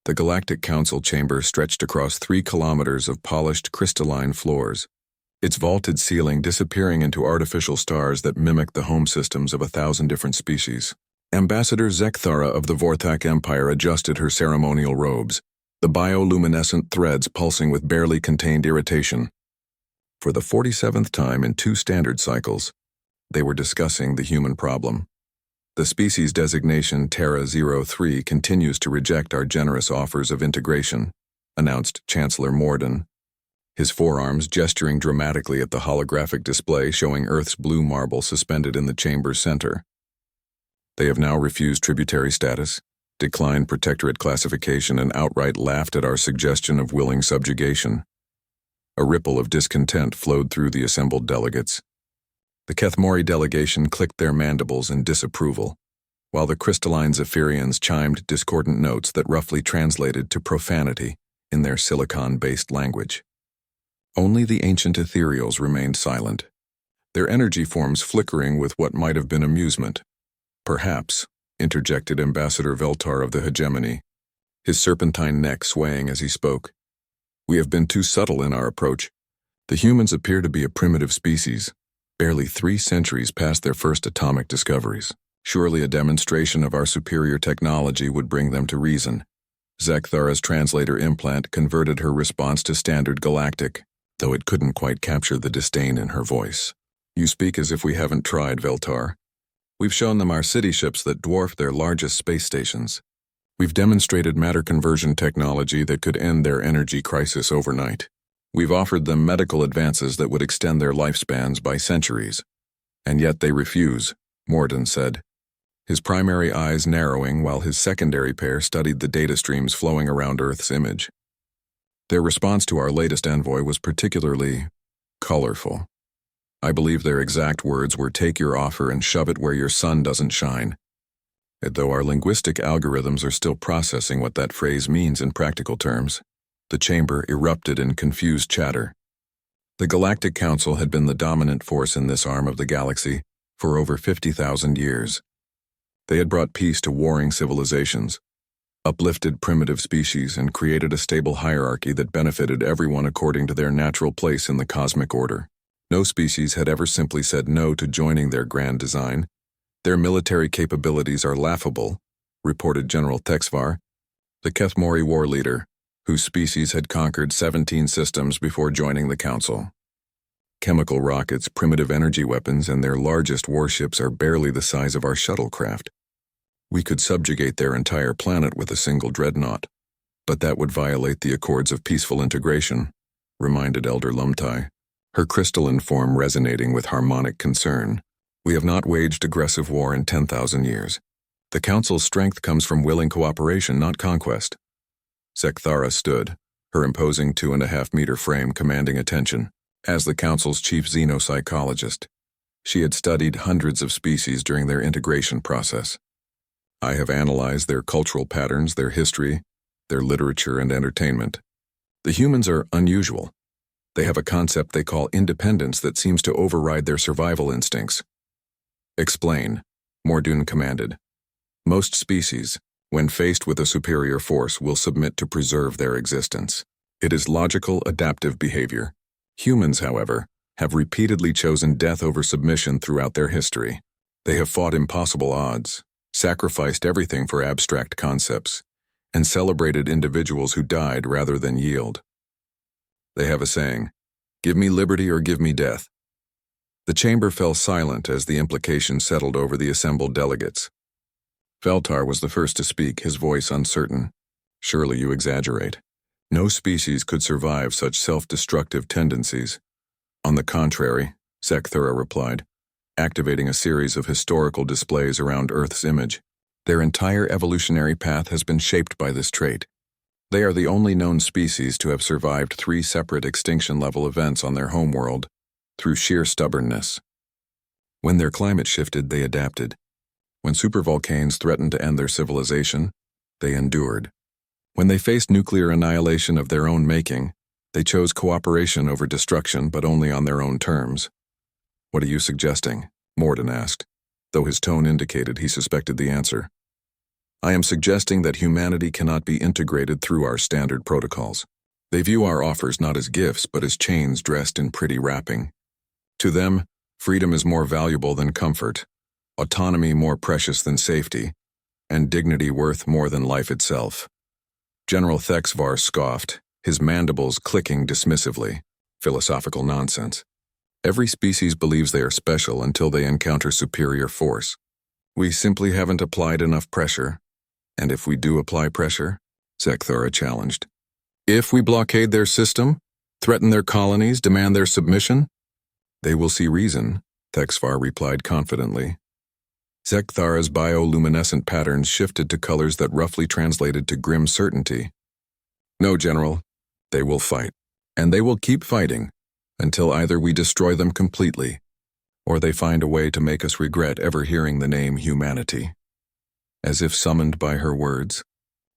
The Galactic Council chamber stretched across 3 kilometers of polished crystalline floors, its vaulted ceiling disappearing into artificial stars that mimicked the home systems of 1,000 different species. Ambassador Zekthara of the Vorthak Empire adjusted her ceremonial robes, the bioluminescent threads pulsing with barely contained irritation. For the 47th time in 2 standard cycles, they were discussing the human problem. The species designation Terra-03 continues to reject our generous offers of integration, announced Chancellor Morden, his forearms gesturing dramatically at the holographic display showing Earth's blue marble suspended in the chamber's center. They have now refused tributary status, declined protectorate classification, and outright laughed at our suggestion of willing subjugation. A ripple of discontent flowed through the assembled delegates. The Kethmori delegation clicked their mandibles in disapproval, while the crystalline Zephyrians chimed discordant notes that roughly translated to profanity in their silicon-based language. Only the ancient ethereals remained silent, their energy forms flickering with what might have been amusement. Perhaps, interjected Ambassador Veltar of the Hegemony, his serpentine neck swaying as he spoke. We have been too subtle in our approach. The humans appear to be a primitive species, barely 3 centuries past their first atomic discoveries. Surely a demonstration of our superior technology would bring them to reason. Zekthara's translator implant converted her response to standard galactic, though it couldn't quite capture the disdain in her voice. You speak as if we haven't tried, Veltar. We've shown them our city ships that dwarf their largest space stations. We've demonstrated matter conversion technology that could end their energy crisis overnight. We've offered them medical advances that would extend their lifespans by centuries. And yet they refuse, Morden said, his primary eyes narrowing while his secondary pair studied the data streams flowing around Earth's image. Their response to our latest envoy was particularly colorful. I believe their exact words were, "Take your offer and shove it where your sun doesn't shine." Though our linguistic algorithms are still processing what that phrase means in practical terms, the chamber erupted in confused chatter. The Galactic Council had been the dominant force in this arm of the galaxy for over 50,000 years. They had brought peace to warring civilizations, uplifted primitive species, and created a stable hierarchy that benefited everyone according to their natural place in the cosmic order. No species had ever simply said no to joining their grand design. Their military capabilities are laughable, reported General Texvar, the Kethmori war leader, whose species had conquered 17 systems before joining the Council. Chemical rockets, primitive energy weapons, and their largest warships are barely the size of our shuttlecraft. We could subjugate their entire planet with a single dreadnought, but that would violate the Accords of Peaceful Integration, reminded Elder Lumtai, her crystalline form resonating with harmonic concern. We have not waged aggressive war in 10,000 years. The Council's strength comes from willing cooperation, not conquest. Zekthara stood, her imposing 2.5-meter frame commanding attention. As the Council's chief xenopsychologist, she had studied hundreds of species during their integration process. I have analyzed their cultural patterns, their history, their literature, and entertainment. The humans are unusual. They have a concept they call independence that seems to override their survival instincts. Explain, Mordun commanded. Most species, when faced with a superior force, will submit to preserve their existence. It is logical, adaptive behavior. Humans, however, have repeatedly chosen death over submission throughout their history. They have fought impossible odds, sacrificed everything for abstract concepts, and celebrated individuals who died rather than yield. They have a saying, "Give me liberty or give me death." The chamber fell silent as the implication settled over the assembled delegates. Veltar was the first to speak, his voice uncertain. "Surely you exaggerate. No species could survive such self-destructive tendencies." "On the contrary," Zekthara replied, activating a series of historical displays around Earth's image. "Their entire evolutionary path has been shaped by this trait. They are the only known species to have survived 3 separate extinction-level events on their homeworld, through sheer stubbornness. When their climate shifted, they adapted. When supervolcanoes threatened to end their civilization, they endured. When they faced nuclear annihilation of their own making, they chose cooperation over destruction, but only on their own terms." "What are you suggesting?" Morden asked, though his tone indicated he suspected the answer. I am suggesting that humanity cannot be integrated through our standard protocols. They view our offers not as gifts, but as chains dressed in pretty wrapping. To them, freedom is more valuable than comfort, autonomy more precious than safety, and dignity worth more than life itself. General Thexvar scoffed, his mandibles clicking dismissively. Philosophical nonsense. Every species believes they are special until they encounter superior force. We simply haven't applied enough pressure. And if we do apply pressure, Zekthara challenged. If we blockade their system, threaten their colonies, demand their submission, they will see reason, Thexvar replied confidently. Zekthara's bioluminescent patterns shifted to colors that roughly translated to grim certainty. No, General, they will fight. And they will keep fighting, until either we destroy them completely, or they find a way to make us regret ever hearing the name humanity. As if summoned by her words,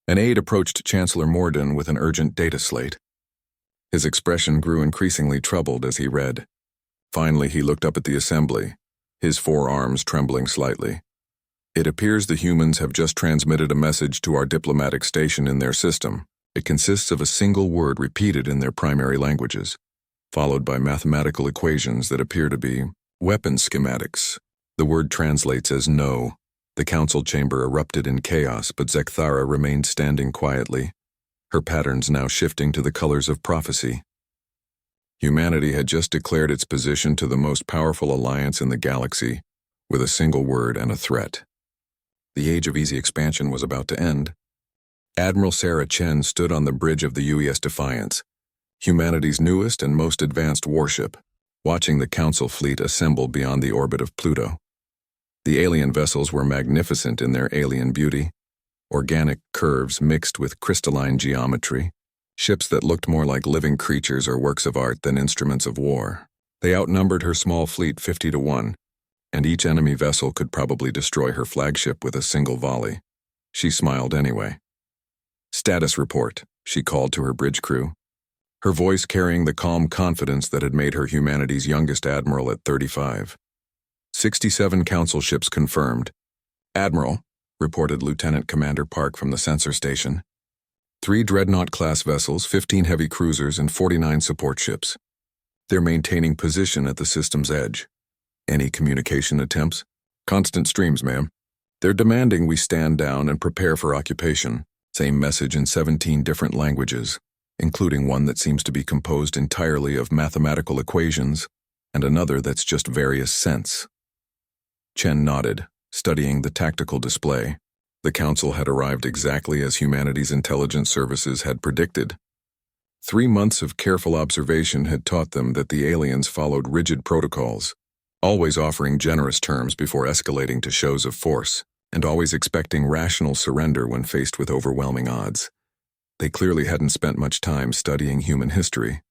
an aide approached Chancellor Morden with an urgent data slate. His expression grew increasingly troubled as he read. Finally, he looked up at the assembly, his forearms trembling slightly. It appears the humans have just transmitted a message to our diplomatic station in their system. It consists of a single word repeated in their primary languages, followed by mathematical equations that appear to be weapon schematics. The word translates as no. The council chamber erupted in chaos, but Zekthara remained standing quietly, her patterns now shifting to the colors of prophecy. Humanity had just declared its position to the most powerful alliance in the galaxy, with a single word and a threat. The age of easy expansion was about to end. Admiral Sarah Chen stood on the bridge of the UES Defiance, humanity's newest and most advanced warship, watching the Council fleet assemble beyond the orbit of Pluto. The alien vessels were magnificent in their alien beauty, organic curves mixed with crystalline geometry, ships that looked more like living creatures or works of art than instruments of war. They outnumbered her small fleet 50-1, and each enemy vessel could probably destroy her flagship with a single volley. She smiled anyway. "Status report," she called to her bridge crew, her voice carrying the calm confidence that had made her humanity's youngest admiral at 35. 67 council ships confirmed. "Admiral," reported Lieutenant Commander Park from the sensor station. 3 Dreadnought-class vessels, 15 heavy cruisers, and 49 support ships. They're maintaining position at the system's edge. Any communication attempts? Constant streams, ma'am. They're demanding we stand down and prepare for occupation. Same message in 17 different languages, including one that seems to be composed entirely of mathematical equations, and another that's just various cents. Chen nodded, studying the tactical display. The Council had arrived exactly as humanity's intelligence services had predicted. 3 months of careful observation had taught them that the aliens followed rigid protocols, always offering generous terms before escalating to shows of force, and always expecting rational surrender when faced with overwhelming odds. They clearly hadn't spent much time studying human history.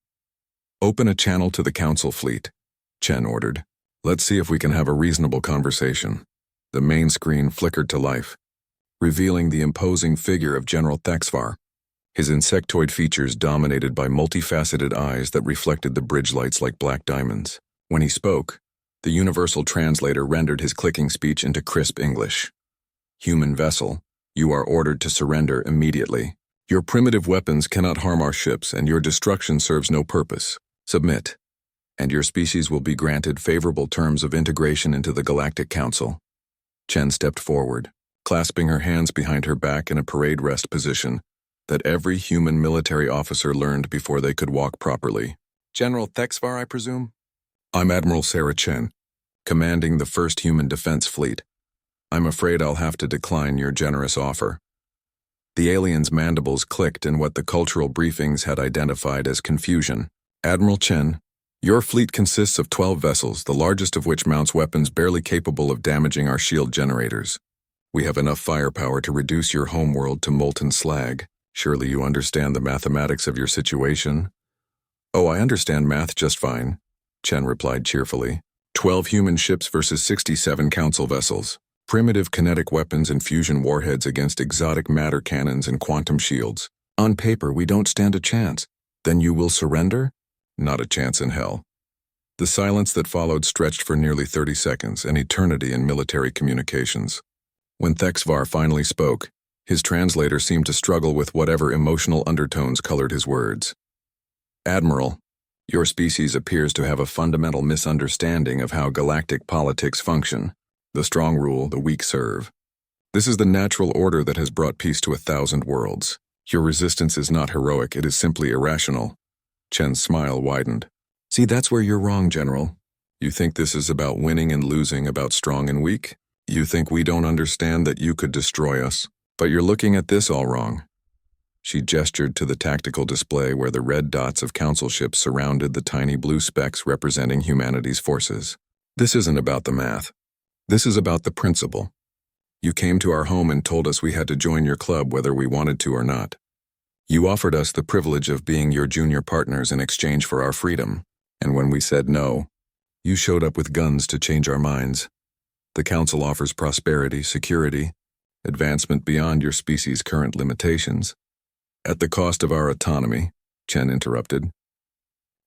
"Open a channel to the Council fleet," Chen ordered. "Let's see if we can have a reasonable conversation." The main screen flickered to life, revealing the imposing figure of General Thexvar, his insectoid features dominated by multifaceted eyes that reflected the bridge lights like black diamonds. When he spoke, the universal translator rendered his clicking speech into crisp English. "Human vessel, you are ordered to surrender immediately. Your primitive weapons cannot harm our ships, and your destruction serves no purpose. Submit, and your species will be granted favorable terms of integration into the Galactic Council." Chen stepped forward, clasping her hands behind her back in a parade rest position that every human military officer learned before they could walk properly. "General Thexvar, I presume?" "I'm Admiral Sarah Chen, commanding the 1st Human Defense Fleet. I'm afraid I'll have to decline your generous offer." The alien's mandibles clicked in what the cultural briefings had identified as confusion. "Admiral Chen, your fleet consists of 12 vessels, the largest of which mounts weapons barely capable of damaging our shield generators. We have enough firepower to reduce your homeworld to molten slag. Surely you understand the mathematics of your situation?" "Oh, I understand math just fine," Chen replied cheerfully. 12 human ships versus 67 council vessels. Primitive kinetic weapons and fusion warheads against exotic matter cannons and quantum shields. On paper, we don't stand a chance. Then you will surrender? Not a chance in hell. The silence that followed stretched for nearly 30 seconds, an eternity in military communications. When Thexvar finally spoke, His translator seemed to struggle with whatever emotional undertones colored his words. Admiral, your species appears to have a fundamental misunderstanding of how galactic politics function. The strong rule, the weak serve. This is the natural order that has brought peace to 1,000 worlds. Your resistance is not heroic, it is simply irrational. Chen's smile widened. See, that's where you're wrong, General. You think this is about winning and losing, about strong and weak? You think we don't understand that you could destroy us? But you're looking at this all wrong. She gestured to the tactical display where the red dots of council ships surrounded the tiny blue specks representing humanity's forces. This isn't about the math. This is about the principle. You came to our home and told us we had to join your club whether we wanted to or not. You offered us the privilege of being your junior partners in exchange for our freedom, and when we said no, you showed up with guns to change our minds. The Council offers prosperity, security, advancement beyond your species' current limitations. At the cost of our autonomy, Chen interrupted.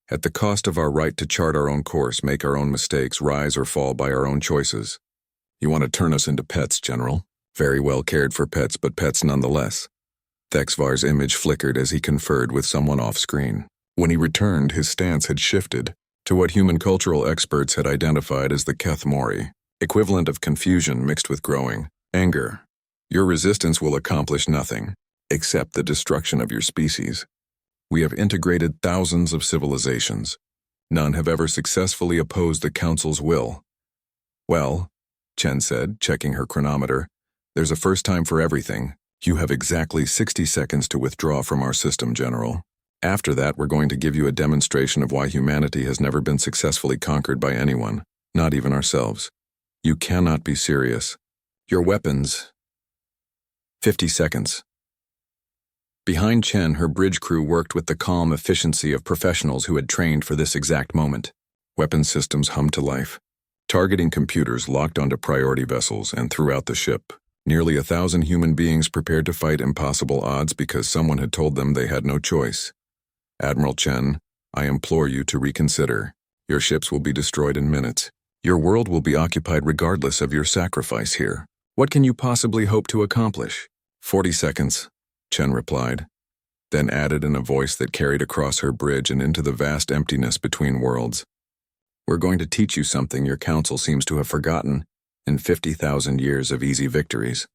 At the cost of our right to chart our own course, make our own mistakes, rise or fall by our own choices. You want to turn us into pets, General. Very well cared for pets, but pets nonetheless. Thexvar's image flickered as he conferred with someone off-screen. When he returned, his stance had shifted to what human cultural experts had identified as the Keth Mori, equivalent of confusion mixed with growing anger. Your resistance will accomplish nothing, except the destruction of your species. We have integrated thousands of civilizations. None have ever successfully opposed the Council's will. Well, Chen said, checking her chronometer, there's a first time for everything. You have exactly 60 seconds to withdraw from our system, General. After that, we're going to give you a demonstration of why humanity has never been successfully conquered by anyone, not even ourselves. You cannot be serious. Your weapons. 50 seconds. Behind Chen, her bridge crew worked with the calm efficiency of professionals who had trained for this exact moment. Weapons systems hummed to life. Targeting computers locked onto priority vessels and throughout the ship. Nearly 1,000 human beings prepared to fight impossible odds because someone had told them they had no choice. Admiral Chen, I implore you to reconsider. Your ships will be destroyed in minutes. Your world will be occupied regardless of your sacrifice here. What can you possibly hope to accomplish? 40 seconds, Chen replied, then added in a voice that carried across her bridge and into the vast emptiness between worlds. We're going to teach you something your council seems to have forgotten in 50,000 years of easy victories.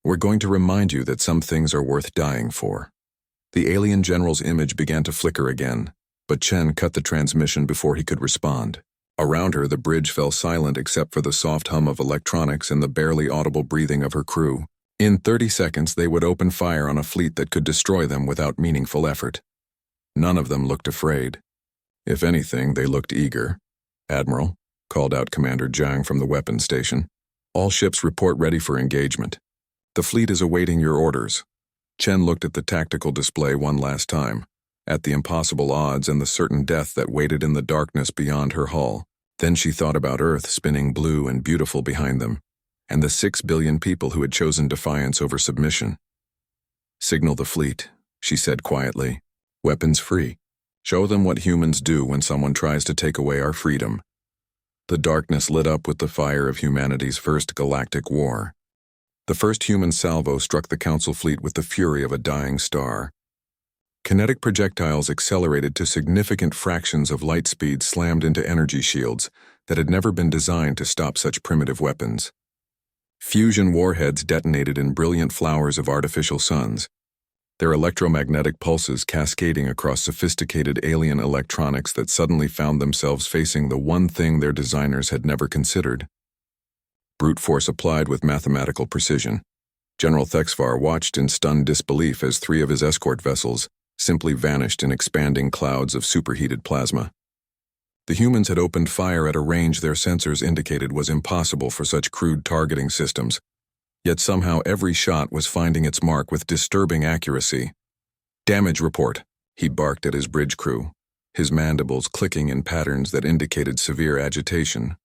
We're going to remind you that some things are worth dying for. The alien general's image began to flicker again, but Chen cut the transmission before he could respond. Around her, the bridge fell silent except for the soft hum of electronics and the barely audible breathing of her crew. In 30 seconds, they would open fire on a fleet that could destroy them without meaningful effort. None of them looked afraid. If anything, they looked eager. Admiral, called out Commander Zhang from the weapons station. All ships report ready for engagement. The fleet is awaiting your orders. Chen looked at the tactical display one last time, at the impossible odds and the certain death that waited in the darkness beyond her hull. Then she thought about Earth spinning blue and beautiful behind them, and the 6 billion people who had chosen defiance over submission. Signal the fleet, she said quietly. Weapons free. Show them what humans do when someone tries to take away our freedom. The darkness lit up with the fire of humanity's first galactic war. The first human salvo struck the Council fleet with the fury of a dying star. Kinetic projectiles accelerated to significant fractions of light speed slammed into energy shields that had never been designed to stop such primitive weapons. Fusion warheads detonated in brilliant flowers of artificial suns, their electromagnetic pulses cascading across sophisticated alien electronics that suddenly found themselves facing the one thing their designers had never considered. Brute force applied with mathematical precision. General Thexvar watched in stunned disbelief as 3 of his escort vessels simply vanished in expanding clouds of superheated plasma. The humans had opened fire at a range their sensors indicated was impossible for such crude targeting systems, yet somehow every shot was finding its mark with disturbing accuracy. Damage report, he barked at his bridge crew, his mandibles clicking in patterns that indicated severe agitation.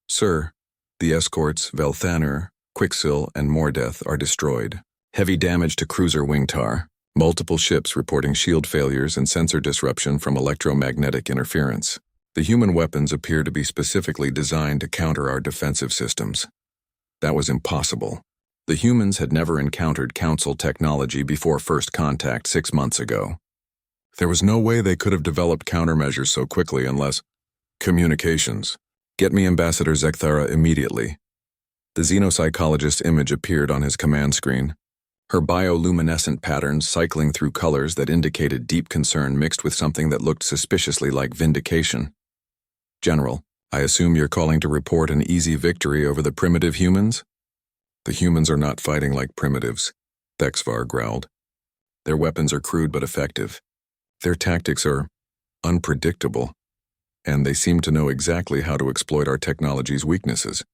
Sir, the escorts, Velthanur, Quicksil, and Mordeth are destroyed. Heavy damage to cruiser Wingtar. Multiple ships reporting shield failures and sensor disruption from electromagnetic interference. The human weapons appear to be specifically designed to counter our defensive systems. That was impossible. The humans had never encountered Council technology before first contact 6 months ago. There was no way they could have developed countermeasures so quickly unless… Communications. Get me Ambassador Zekthara immediately. The xenopsychologist's image appeared on his command screen. Her bioluminescent patterns cycling through colors that indicated deep concern mixed with something that looked suspiciously like vindication. General, I assume you're calling to report an easy victory over the primitive humans? The humans are not fighting like primitives, Thexvar growled. Their weapons are crude but effective. Their tactics are unpredictable, and they seem to know exactly how to exploit our technology's weaknesses.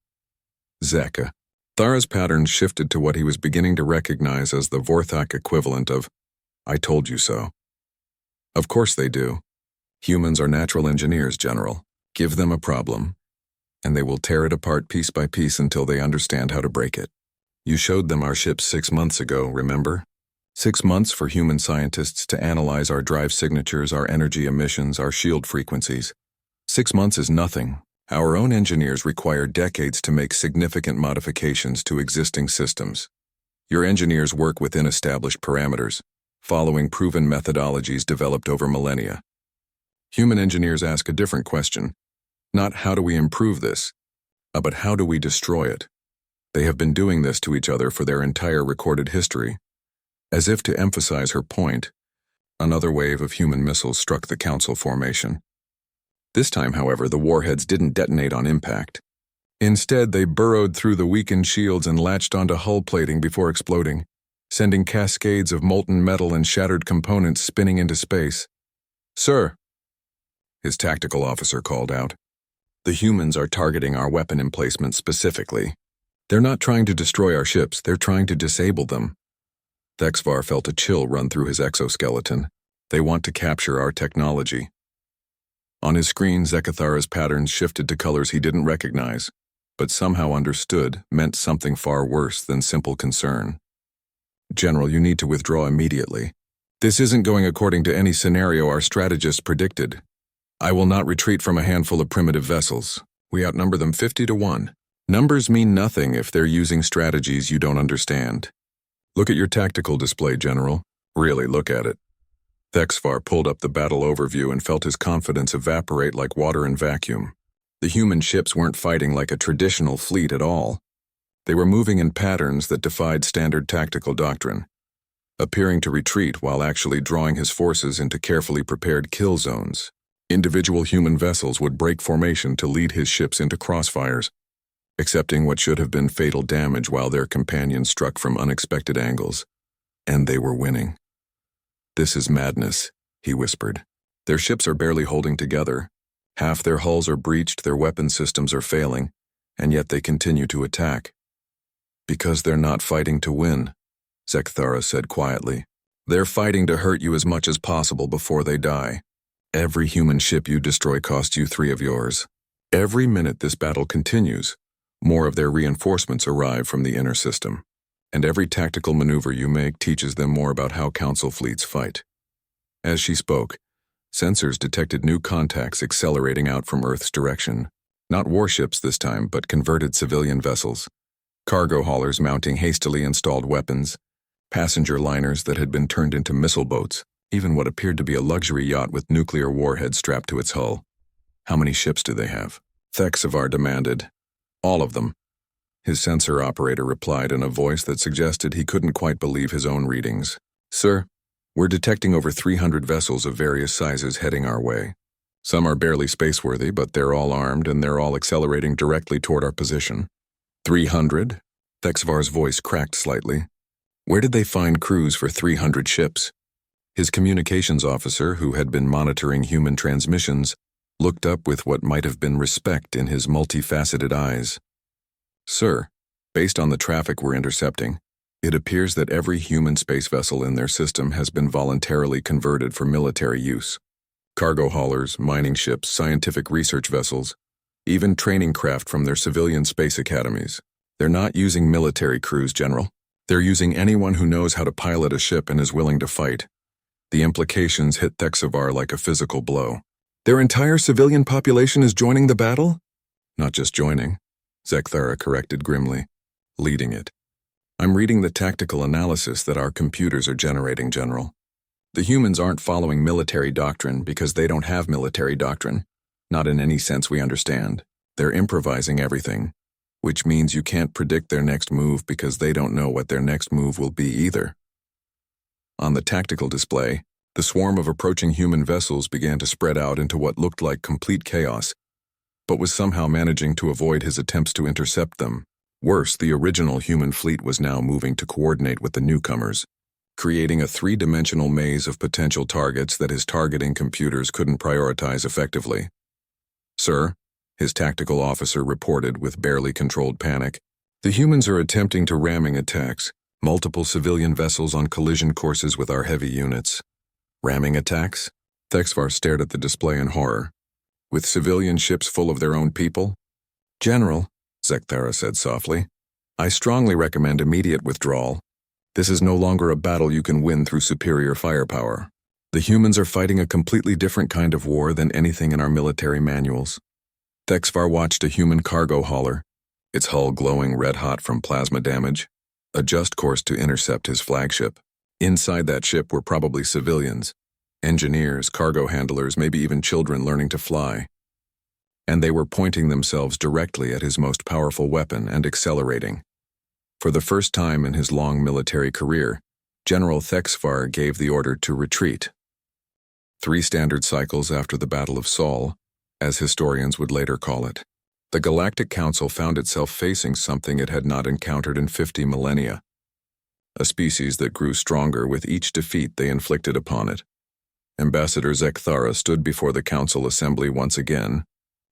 Zeka. Thara's patterns shifted to what he was beginning to recognize as the Vorthak equivalent of, I told you so. Of course they do. Humans are natural engineers, General. Give them a problem, and they will tear it apart piece by piece until they understand how to break it. You showed them our ships 6 months ago, remember? 6 months for human scientists to analyze our drive signatures, our energy emissions, our shield frequencies. 6 months is nothing. Our own engineers require decades to make significant modifications to existing systems. Your engineers work within established parameters, following proven methodologies developed over millennia. Human engineers ask a different question. Not how do we improve this, but how do we destroy it? They have been doing this to each other for their entire recorded history. As if to emphasize her point, another wave of human missiles struck the Council formation. This time, however, the warheads didn't detonate on impact. Instead, they burrowed through the weakened shields and latched onto hull plating before exploding, sending cascades of molten metal and shattered components spinning into space. Sir, his tactical officer called out. The humans are targeting our weapon emplacement specifically. They're not trying to destroy our ships, they're trying to disable them. Thexvar felt a chill run through his exoskeleton. They want to capture our technology. On his screen, Zekathara's patterns shifted to colors he didn't recognize, but somehow understood meant something far worse than simple concern. General, you need to withdraw immediately. This isn't going according to any scenario our strategists predicted. I will not retreat from a handful of primitive vessels. We outnumber them 50 to 1. Numbers mean nothing if they're using strategies you don't understand. Look at your tactical display, General. Really look at it. Thexvar pulled up the battle overview and felt his confidence evaporate like water in vacuum. The human ships weren't fighting like a traditional fleet at all. They were moving in patterns that defied standard tactical doctrine, appearing to retreat while actually drawing his forces into carefully prepared kill zones. Individual human vessels would break formation to lead his ships into crossfires, accepting what should have been fatal damage while their companions struck from unexpected angles. And they were winning. This is madness, he whispered. Their ships are barely holding together. Half their hulls are breached, their weapon systems are failing, and yet they continue to attack. Because they're not fighting to win, Zekthara said quietly. They're fighting to hurt you as much as possible before they die. Every human ship you destroy costs you 3 of yours. Every minute this battle continues, more of their reinforcements arrive from the inner system. And every tactical maneuver you make teaches them more about how Council fleets fight. As she spoke, sensors detected new contacts accelerating out from Earth's direction. Not warships this time, but converted civilian vessels. Cargo haulers mounting hastily installed weapons, passenger liners that had been turned into missile boats, even what appeared to be a luxury yacht with nuclear warheads strapped to its hull. How many ships do they have? Thexvar demanded. All of them. His sensor operator replied in a voice that suggested he couldn't quite believe his own readings. Sir, we're detecting over 300 vessels of various sizes heading our way. Some are barely spaceworthy, but they're all armed and they're all accelerating directly toward our position. 300? Thexvar's voice cracked slightly. Where did they find crews for 300 ships? His communications officer, who had been monitoring human transmissions, looked up with what might have been respect in his multifaceted eyes. Sir, based on the traffic we're intercepting, it appears that every human space vessel in their system has been voluntarily converted for military use. Cargo haulers, mining ships, scientific research vessels, even training craft from their civilian space academies. They're not using military crews, General. They're using anyone who knows how to pilot a ship and is willing to fight. The implications hit Thexvar like a physical blow. Their entire civilian population is joining the battle? Not just joining, Zekthara corrected grimly. Leading it. I'm reading the tactical analysis that our computers are generating, General. The humans aren't following military doctrine because they don't have military doctrine. Not in any sense we understand. They're improvising everything, which means you can't predict their next move because they don't know what their next move will be either. On the tactical display, the swarm of approaching human vessels began to spread out into what looked like complete chaos, but was somehow managing to avoid his attempts to intercept them. Worse, the original human fleet was now moving to coordinate with the newcomers, creating a three-dimensional maze of potential targets that his targeting computers couldn't prioritize effectively. "Sir," his tactical officer reported with barely controlled panic, "the humans are attempting to ramming attacks, multiple civilian vessels on collision courses with our heavy units." "Ramming attacks?" Thexvar stared at the display in horror. "With civilian ships full of their own people?" "General," Zekthara said softly, "I strongly recommend immediate withdrawal. This is no longer a battle you can win through superior firepower. The humans are fighting a completely different kind of war than anything in our military manuals." Thexvar watched a human cargo hauler, its hull glowing red-hot from plasma damage, adjust course to intercept his flagship. Inside that ship were probably civilians, engineers, cargo handlers, maybe even children learning to fly. And they were pointing themselves directly at his most powerful weapon and accelerating. For the first time in his long military career, General Thexvar gave the order to retreat. 3 standard cycles after the Battle of Sol, as historians would later call it, the Galactic Council found itself facing something it had not encountered in 50 millennia. A species that grew stronger with each defeat they inflicted upon it. Ambassador Zekthara stood before the Council Assembly once again,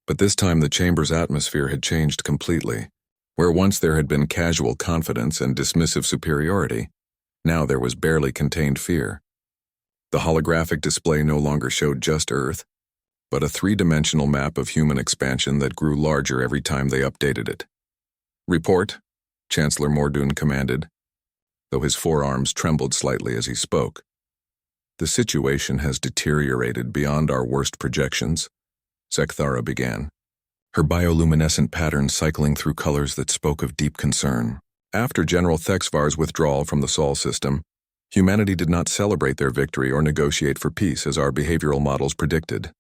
but this time the chamber's atmosphere had changed completely. Where once there had been casual confidence and dismissive superiority, now there was barely contained fear. The holographic display no longer showed just Earth, but a 3-dimensional map of human expansion that grew larger every time they updated it. "Report," Chancellor Mordoon commanded, though his forearms trembled slightly as he spoke. "The situation has deteriorated beyond our worst projections," Zekthara began, her bioluminescent pattern cycling through colors that spoke of deep concern. After General Thexvar's withdrawal from the Sol system, humanity did not celebrate their victory or negotiate for peace as our behavioral models predicted.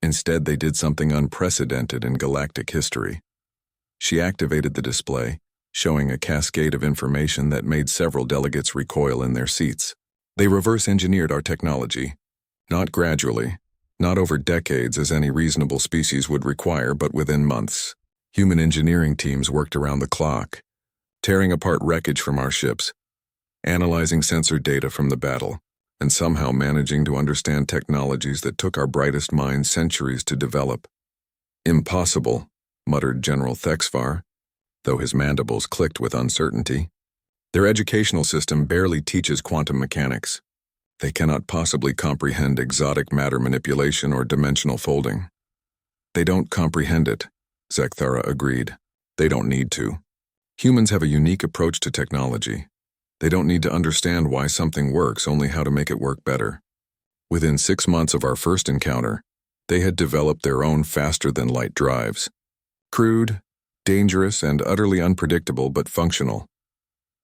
Instead, they did something unprecedented in galactic history. She activated the display, showing a cascade of information that made several delegates recoil in their seats. They reverse-engineered our technology, not gradually, not over decades as any reasonable species would require, but within months. Human engineering teams worked around the clock, tearing apart wreckage from our ships, analyzing sensor data from the battle, and somehow managing to understand technologies that took our brightest minds centuries to develop. "Impossible," muttered General Thexvar, though his mandibles clicked with uncertainty. "Their educational system barely teaches quantum mechanics. They cannot possibly comprehend exotic matter manipulation or dimensional folding." "They don't comprehend it," Zekthara agreed. "They don't need to. Humans have a unique approach to technology. They don't need to understand why something works, only how to make it work better." Within 6 months of our first encounter, they had developed their own faster-than-light drives. Crude, dangerous, and utterly unpredictable, but functional.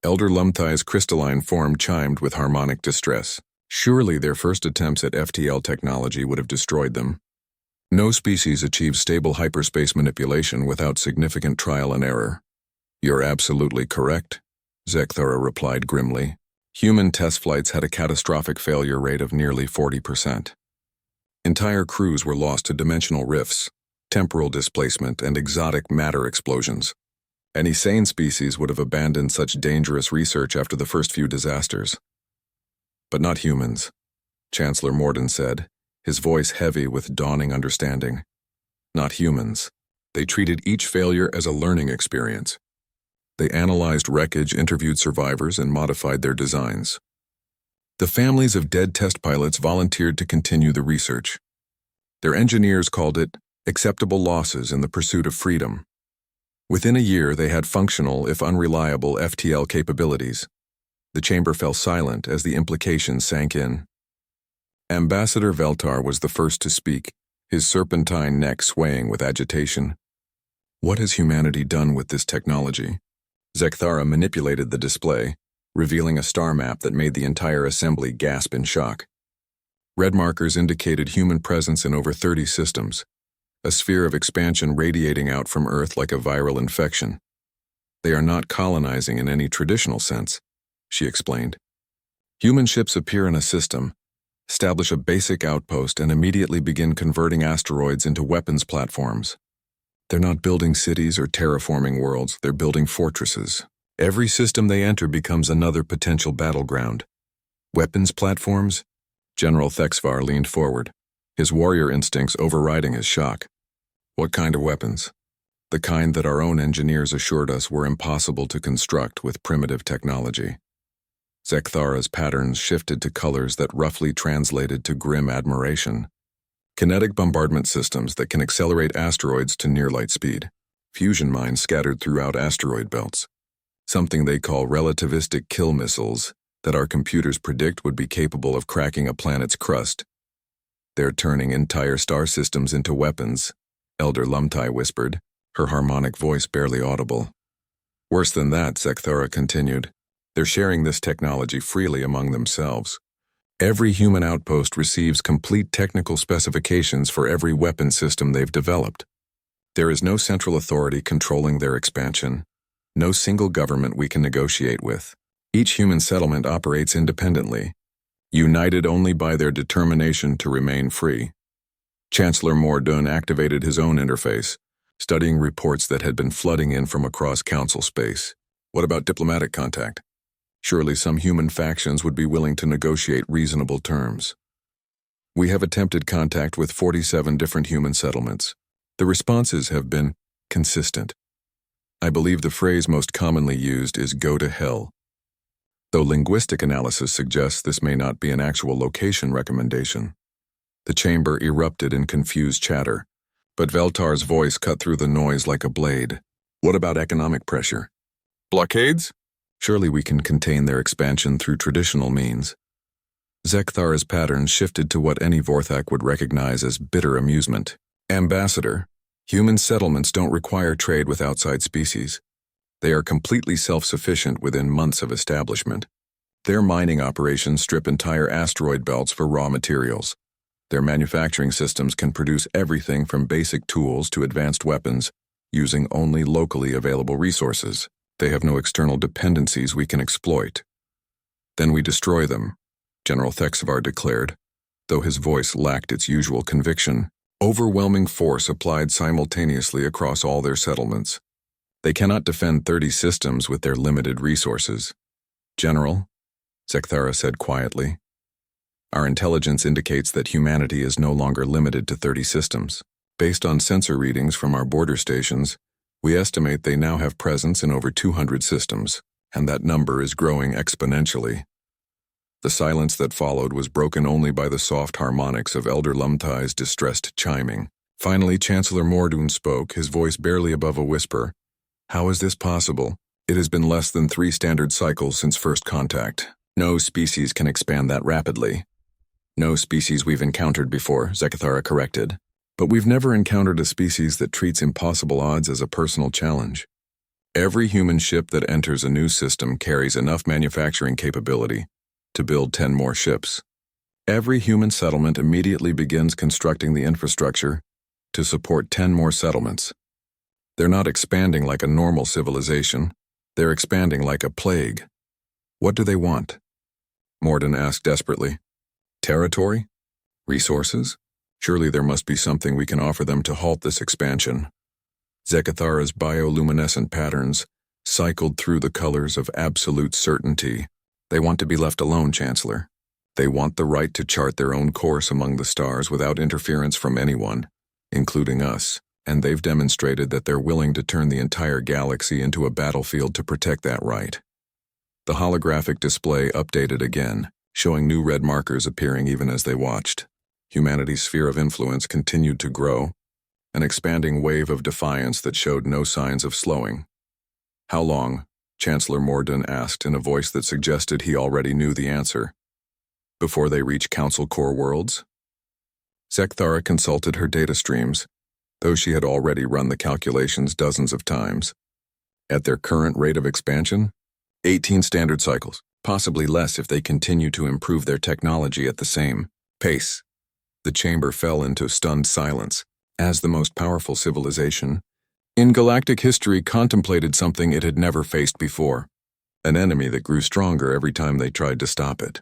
Elder Lumthai's crystalline form chimed with harmonic distress. Surely their first attempts at FTL technology would have destroyed them. No species achieves stable hyperspace manipulation without significant trial and error. "You're absolutely correct," Zekthara replied grimly. Human test flights had a catastrophic failure rate of nearly 40%. Entire crews were lost to dimensional rifts, temporal displacement, and exotic matter explosions. Any sane species would have abandoned such dangerous research after the first few disasters. "But not humans," Chancellor Mordoon said, his voice heavy with dawning understanding. "Not humans. They treated each failure as a learning experience. They analyzed wreckage, interviewed survivors, and modified their designs. The families of dead test pilots volunteered to continue the research. Their engineers called it acceptable losses in the pursuit of freedom. Within a year, they had functional, if unreliable, FTL capabilities." The chamber fell silent as the implications sank in. Ambassador Veltar was the first to speak, his serpentine neck swaying with agitation. "What has humanity done with this technology? Zekthara manipulated the display, revealing a star map that made the entire assembly gasp in shock. Red markers indicated human presence in over 30 systems, a sphere of expansion radiating out from Earth like a viral infection. They are not colonizing in any traditional sense, she explained. Human ships appear in a system, establish a basic outpost, and immediately begin converting asteroids into weapons platforms. They're not building cities or terraforming worlds, they're building fortresses. Every system they enter becomes another potential battleground. Weapons platforms? General Thexvar leaned forward, his warrior instincts overriding his shock. What kind of weapons? The kind that our own engineers assured us were impossible to construct with primitive technology. Zekthara's patterns shifted to colors that roughly translated to grim admiration. Kinetic bombardment systems that can accelerate asteroids to near-light speed. Fusion mines scattered throughout asteroid belts. Something they call relativistic kill missiles that our computers predict would be capable of cracking a planet's crust. They're turning entire star systems into weapons, Elder Lumtai whispered, her harmonic voice barely audible. Worse than that, Zekthara continued. They're sharing this technology freely among themselves. Every human outpost receives complete technical specifications for every weapon system they've developed. There is no central authority controlling their expansion, no single government we can negotiate with. Each human settlement operates independently, united only by their determination to remain free. Chancellor Mordun activated his own interface, studying reports that had been flooding in from across council space. What about diplomatic contact? Surely some human factions would be willing to negotiate reasonable terms. We have attempted contact with 47 different human settlements. The responses have been consistent. I believe the phrase most commonly used is "go to hell." Though linguistic analysis suggests this may not be an actual location recommendation. The chamber erupted in confused chatter, but Veltar's voice cut through the noise like a blade. What about economic pressure? Blockades? Surely we can contain their expansion through traditional means. Zekthara's patterns shifted to what any Vorthak would recognize as bitter amusement. Ambassador, human settlements don't require trade with outside species. They are completely self-sufficient within months of establishment. Their mining operations strip entire asteroid belts for raw materials. Their manufacturing systems can produce everything from basic tools to advanced weapons, using only locally available resources. They have no external dependencies we can exploit. Then we destroy them, General Thexvar declared, though his voice lacked its usual conviction. Overwhelming force applied simultaneously across all their settlements. They cannot defend 30 systems with their limited resources. General, Zekthara said quietly, our intelligence indicates that humanity is no longer limited to 30 systems. Based on sensor readings from our border stations, we estimate they now have presence in over 200 systems, and that number is growing exponentially. The silence that followed was broken only by the soft harmonics of Elder Lumtai's distressed chiming. Finally, Chancellor Mordun spoke, his voice barely above a whisper. How is this possible? It has been less than 3 standard cycles since first contact. No species can expand that rapidly. No species we've encountered before, Zekthara corrected. But we've never encountered a species that treats impossible odds as a personal challenge. Every human ship that enters a new system carries enough manufacturing capability to build 10 more ships. Every human settlement immediately begins constructing the infrastructure to support 10 more settlements. They're not expanding like a normal civilization. They're expanding like a plague. What do they want? Mordun asked desperately. Territory? Resources? Surely there must be something we can offer them to halt this expansion. Zekthara's bioluminescent patterns cycled through the colors of absolute certainty. They want to be left alone, Chancellor. They want the right to chart their own course among the stars without interference from anyone, including us, and they've demonstrated that they're willing to turn the entire galaxy into a battlefield to protect that right. The holographic display updated again, showing new red markers appearing even as they watched. Humanity's sphere of influence continued to grow, an expanding wave of defiance that showed no signs of slowing. How long? Chancellor Mordun asked in a voice that suggested he already knew the answer. Before they reach Council Core worlds? Zekthara consulted her data streams, though she had already run the calculations dozens of times. At their current rate of expansion? 18 standard cycles, possibly less if they continue to improve their technology at the same pace. The chamber fell into stunned silence, as the most powerful civilization in galactic history contemplated something it had never faced before, an enemy that grew stronger every time they tried to stop it.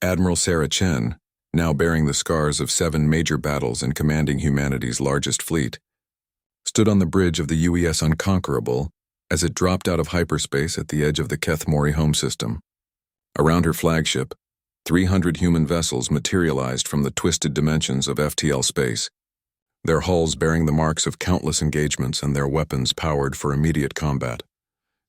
Admiral Sarah Chen, now bearing the scars of 7 major battles and commanding humanity's largest fleet, stood on the bridge of the UES Unconquerable as it dropped out of hyperspace at the edge of the Keth Mori home system. Around her flagship, 300 human vessels materialized from the twisted dimensions of FTL space, their hulls bearing the marks of countless engagements and their weapons powered for immediate combat.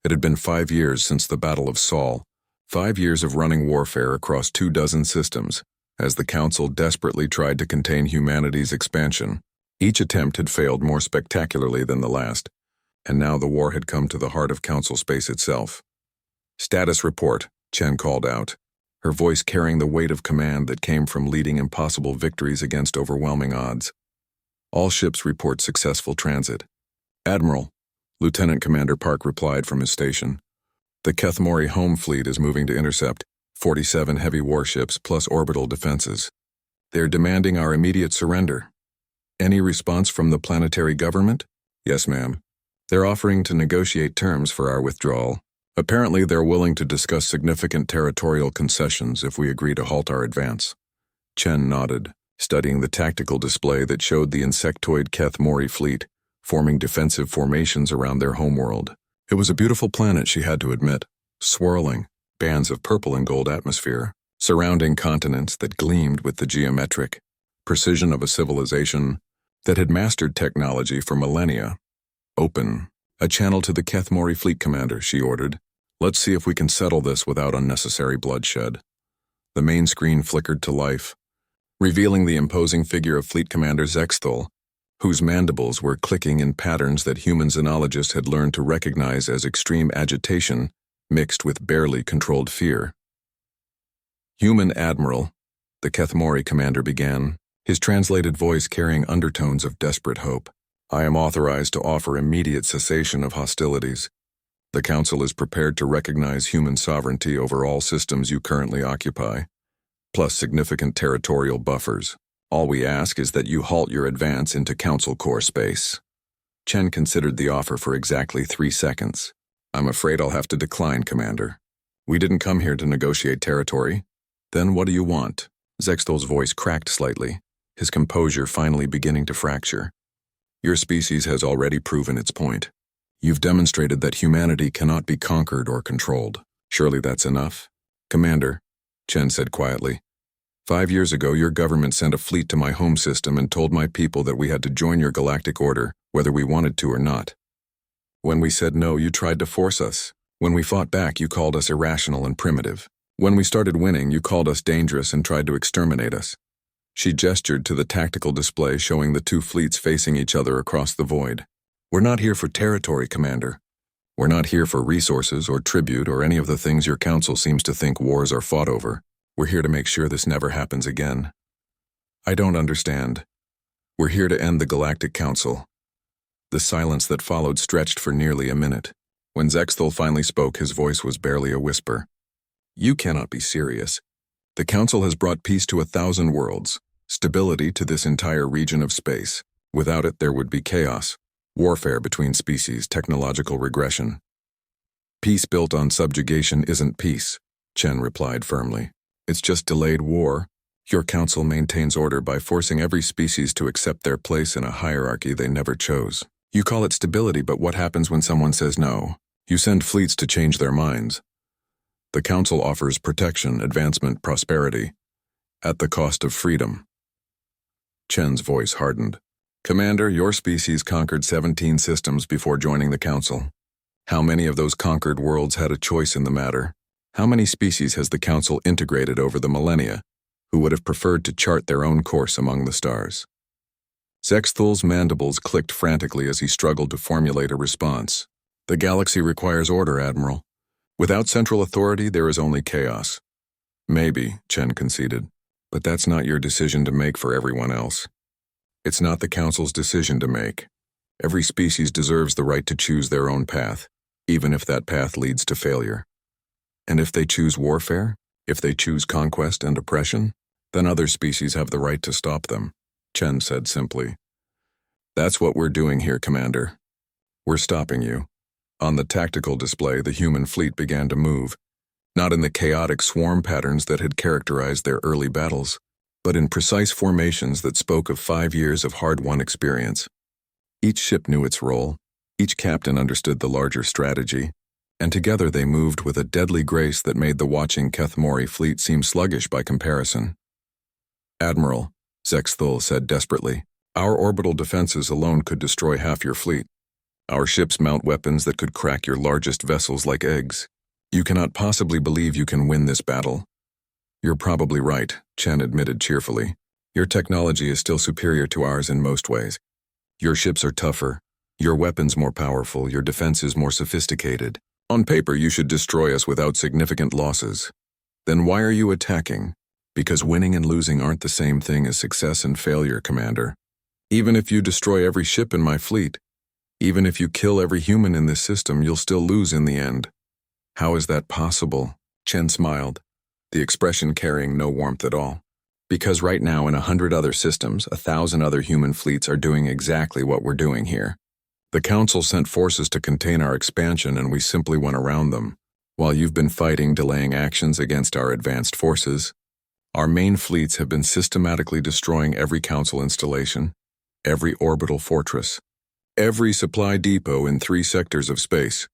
It had been 5 years since the Battle of Sol, 5 years of running warfare across 24 systems, as the Council desperately tried to contain humanity's expansion. Each attempt had failed more spectacularly than the last, and now the war had come to the heart of Council space itself. "Status report," Chen called out, her voice carrying the weight of command that came from leading impossible victories against overwhelming odds. "All ships report successful transit." "Admiral," Lieutenant Commander Park replied from his station, "the Keth Mori home fleet is moving to intercept 47 heavy warships plus orbital defenses. They're demanding our immediate surrender." "Any response from the planetary government?" "Yes, ma'am. They're offering to negotiate terms for our withdrawal. Apparently they're willing to discuss significant territorial concessions if we agree to halt our advance." Chen nodded, studying the tactical display that showed the insectoid Keth Mori fleet, forming defensive formations around their homeworld. It was a beautiful planet, she had to admit, swirling, bands of purple and gold atmosphere, surrounding continents that gleamed with the geometric precision of a civilization that had mastered technology for millennia. "Open a channel to the Keth Mori fleet commander," she ordered. "Let's see if we can settle this without unnecessary bloodshed." The main screen flickered to life, revealing the imposing figure of Fleet Commander Zexthal, whose mandibles were clicking in patterns that human xenologists had learned to recognize as extreme agitation mixed with barely controlled fear. "Human Admiral," the Keth Mori commander began, his translated voice carrying undertones of desperate hope. "I am authorized to offer immediate cessation of hostilities. The Council is prepared to recognize human sovereignty over all systems you currently occupy, plus significant territorial buffers. All we ask is that you halt your advance into Council core space." Chen considered the offer for exactly 3 seconds. "I'm afraid I'll have to decline, Commander. We didn't come here to negotiate territory." "Then what do you want?" Zexthal's voice cracked slightly, his composure finally beginning to fracture. "Your species has already proven its point. You've demonstrated that humanity cannot be conquered or controlled. Surely that's enough?" "Commander," Chen said quietly, 5 years ago your government sent a fleet to my home system and told my people that we had to join your galactic order, whether we wanted to or not. When we said no, you tried to force us. When we fought back, you called us irrational and primitive. When we started winning, you called us dangerous and tried to exterminate us." She gestured to the tactical display showing the 2 fleets facing each other across the void. "We're not here for territory, Commander. We're not here for resources or tribute or any of the things your council seems to think wars are fought over. We're here to make sure this never happens again." "I don't understand." "We're here to end the Galactic Council." The silence that followed stretched for nearly a minute. When Zexthal finally spoke, his voice was barely a whisper. "You cannot be serious. The Council has brought peace to 1,000 worlds, stability to this entire region of space. Without it, there would be chaos, warfare between species, technological regression." "Peace built on subjugation isn't peace," Chen replied firmly. "It's just delayed war. Your council maintains order by forcing every species to accept their place in a hierarchy they never chose. You call it stability, but what happens when someone says no? You send fleets to change their minds. The council offers protection, advancement, prosperity, at the cost of freedom." Chen's voice hardened. "Commander, your species conquered 17 systems before joining the council. How many of those conquered worlds had a choice in the matter? How many species has the council integrated over the millennia, who would have preferred to chart their own course among the stars?" Zexthal's mandibles clicked frantically as he struggled to formulate a response. "The galaxy requires order, Admiral. Without central authority, there is only chaos." "Maybe," Chen conceded, "but that's not your decision to make for everyone else. It's not the Council's decision to make. Every species deserves the right to choose their own path, even if that path leads to failure. And if they choose warfare, if they choose conquest and oppression, then other species have the right to stop them, Chen said simply. That's what we're doing here, Commander. We're stopping you. On the tactical display, the human fleet began to move, not in the chaotic swarm patterns that had characterized their early battles, but in precise formations that spoke of 5 years of hard-won experience. Each ship knew its role, each captain understood the larger strategy, and together they moved with a deadly grace that made the watching Kethmori fleet seem sluggish by comparison. Admiral, Zexthul said desperately, our orbital defenses alone could destroy half your fleet. Our ships mount weapons that could crack your largest vessels like eggs. You cannot possibly believe you can win this battle. You're probably right, Chen admitted cheerfully. Your technology is still superior to ours in most ways. Your ships are tougher, your weapons more powerful, your defenses more sophisticated. On paper, you should destroy us without significant losses. Then why are you attacking? Because winning and losing aren't the same thing as success and failure, Commander. Even if you destroy every ship in my fleet, even if you kill every human in this system, you'll still lose in the end. How is that possible? Chen smiled, the expression carrying no warmth at all. Because right now in 100 other systems, 1,000 other human fleets are doing exactly what we're doing here. The Council sent forces to contain our expansion and we simply went around them. While you've been fighting, delaying actions against our advanced forces, our main fleets have been systematically destroying every Council installation, every orbital fortress, every supply depot in 3 sectors of space.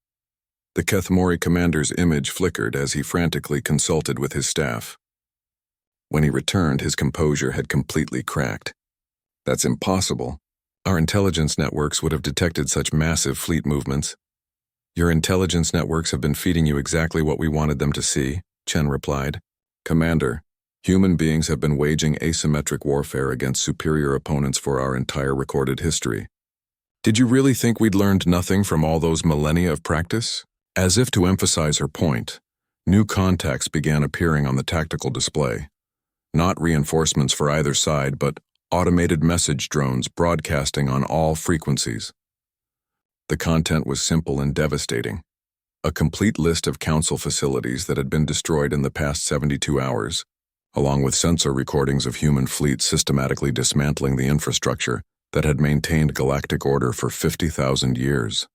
The Kethmori commander's image flickered as he frantically consulted with his staff. When he returned, his composure had completely cracked. That's impossible. Our intelligence networks would have detected such massive fleet movements. Your intelligence networks have been feeding you exactly what we wanted them to see, Chen replied. Commander, human beings have been waging asymmetric warfare against superior opponents for our entire recorded history. Did you really think we'd learned nothing from all those millennia of practice? As if to emphasize her point, new contacts began appearing on the tactical display. Not reinforcements for either side, but automated message drones broadcasting on all frequencies. The content was simple and devastating. A complete list of Council facilities that had been destroyed in the past 72 hours, along with sensor recordings of human fleets systematically dismantling the infrastructure that had maintained galactic order for 50,000 years.